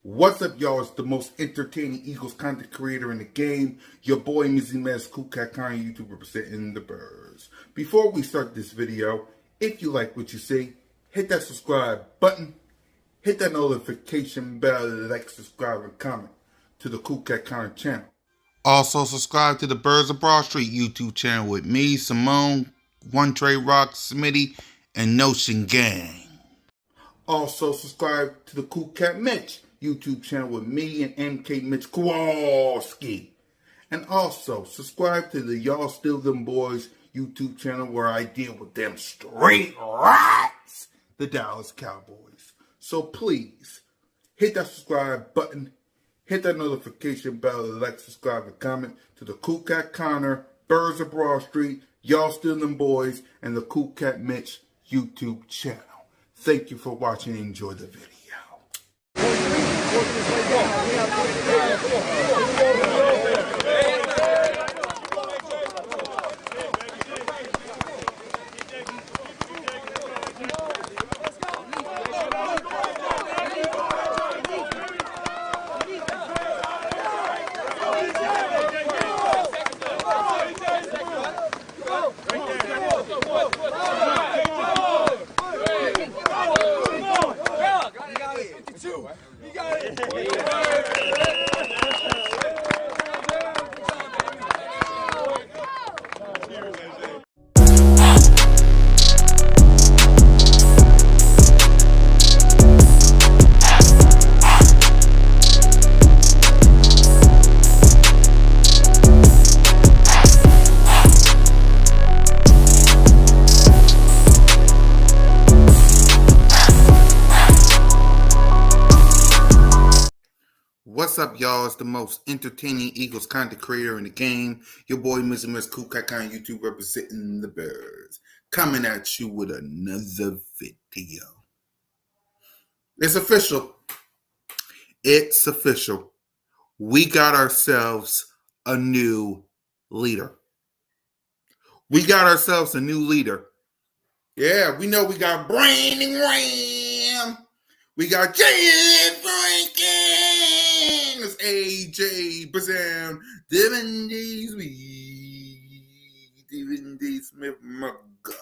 What's up, y'all? It's the most entertaining Eagles content creator in the game. Your boy, B.O.B.S, CoolCat-Mitch, YouTube representing the birds. Before we start this video, if you like what you see, hit that subscribe button, hit that notification bell, like, subscribe, and comment to the CoolCat-Mitch channel. Also, subscribe to the Birds of Broad Street YouTube channel with me, Simone, One Trey Rock, Smitty, and Notion Gang. Also, subscribe to the CoolCat-Mitch YouTube channel with me and MK Mitch Kowalski. And also, subscribe to the Y'all Still Them Boys YouTube channel where I deal with them straight rats, the Dallas Cowboys. So please, hit that subscribe button, hit that notification bell, like, subscribe, and comment to the CoolCat-Mitch, Birds of Broad Street, Y'all Still Them Boys, and the CoolCat-Mitch YouTube channel. Thank you for watching and enjoy the video. What's up, y'all? It's the most entertaining Eagles content creator in the game. Your boy, Mr. CoolCat-Mitch, YouTube representing the birds. Coming at you with another video. It's official. It's official. We got ourselves a new leader. We got ourselves a new leader. Yeah, we know we got Brandon Ram. We got Jalen Franklin, A.J. Brown, Devin D. Smith, my God.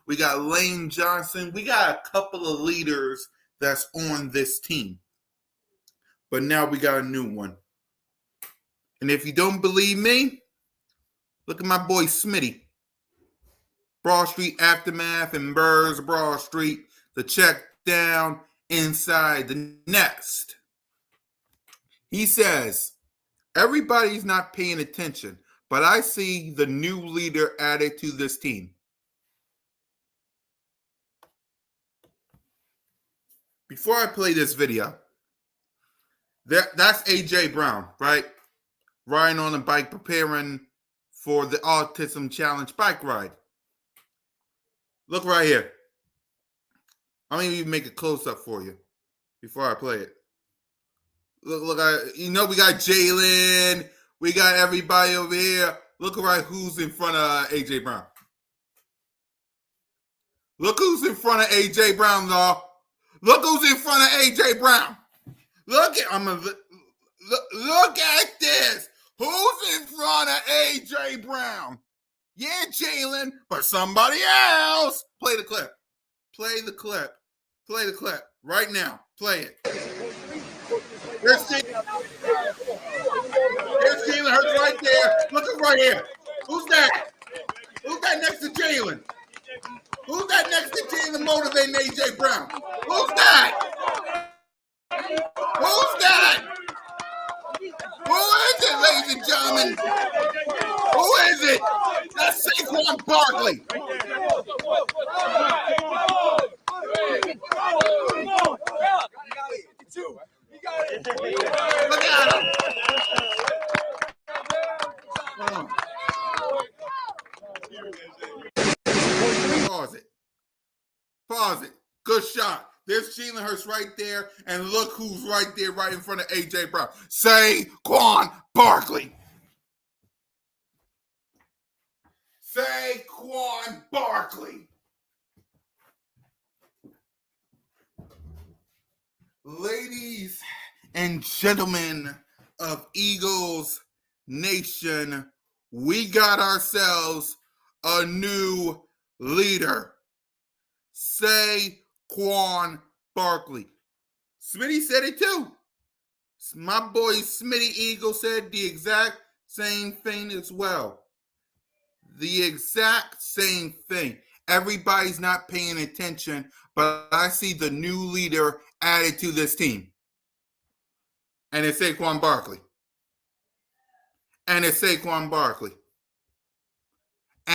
We got Lane Johnson. We got a couple of leaders that's on this team. But now we got a new one. And if you don't believe me, look at my boy Smitty. Broad Street Aftermath and Birds Broad Street, the check down inside the nest. He says, everybody's not paying attention, but I see the new leader added to this team. Before I play this video, that's A.J. Brown, right? Riding on a bike, preparing for the Autism Challenge bike ride. Look right here. I'm going to even make a close-up for you before I play it. Look, we got Jalen. We got everybody over here. Look right who's in front of A.J. Brown. Look who's in front of A.J. Brown, y'all. Look who's in front of A.J. Brown. Look at this. Who's in front of A.J. Brown? Yeah, Jalen, but somebody else. Play the clip. Play the clip. Play the clip right now. Play it. There's Jalen Hurts right there. Look at right here. Who's that? Who's that next to Jalen? Who's that next to Jalen motivating A.J. Brown? Who's that? Who's that? Who is it, ladies and gentlemen? Who is it? That's Saquon Barkley. Look at him. Pause it. Pause it. Good shot. There's Jalen Hurts right there, and look who's right there, right in front of A.J. Brown. Saquon Barkley. Saquon Barkley. Ladies and gentlemen of Eagles Nation, we got ourselves a new leader. Saquon Barkley. Smitty said it too. My boy Smitty Eagle said the exact same thing as well. The exact same thing. Everybody's not paying attention, but I see the new leader added to this team. And it's Saquon Barkley. And it's Saquon Barkley.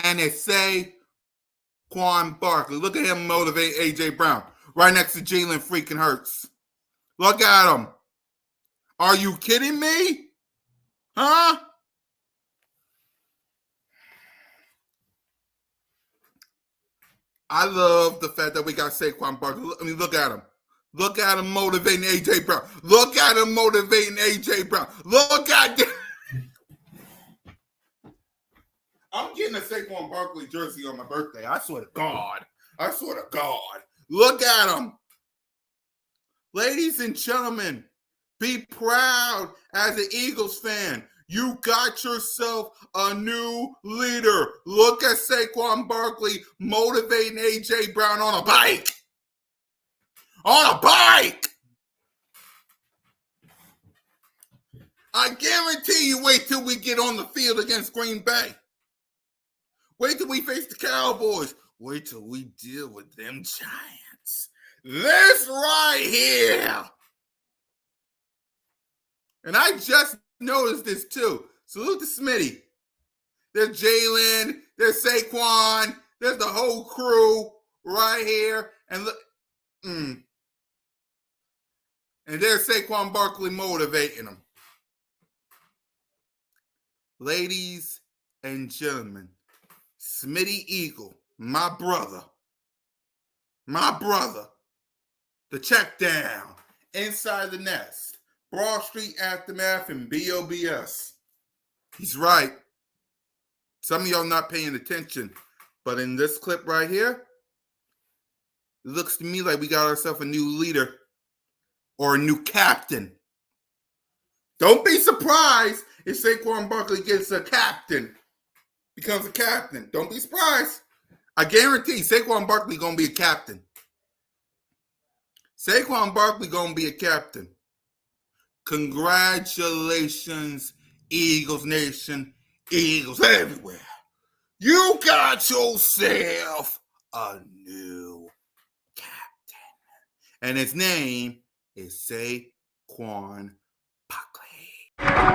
And it's Saquon Barkley. Look at him motivate A.J. Brown right next to Jalen freaking Hurts. Look at him. Are you kidding me? Huh? I love the fact that we got Saquon Barkley. I mean, look at him. Look at him motivating A.J. Brown. Look at him motivating A.J. Brown. Look at this. I'm getting a Saquon Barkley jersey on my birthday. I swear to God. I swear to God. Look at him. Ladies and gentlemen, be proud as an Eagles fan. You got yourself a new leader. Look at Saquon Barkley motivating A.J. Brown on a bike. On a bike. I guarantee you, wait till we get on the field against Green Bay. Wait till we face the Cowboys. Wait till we deal with them Giants. This right here. And I just noticed this too. Salute to Smitty. There's Jalen. There's Saquon. There's the whole crew right here. And look. And there's Saquon Barkley motivating them. Ladies and gentlemen, Smitty Eagle, my brother, the check down, inside the nest, Broad Street Aftermath, and B.O.B.S. He's right. Some of y'all not paying attention, but in this clip right here, it looks to me like we got ourselves a new leader or a new captain. Don't be surprised if Saquon Barkley gets a captain, becomes a captain. Don't be surprised. I guarantee Saquon Barkley going to be a captain. Saquon Barkley going to be a captain. Congratulations, Eagles Nation, Eagles everywhere. You got yourself a new captain. And his name is Saquon Barkley.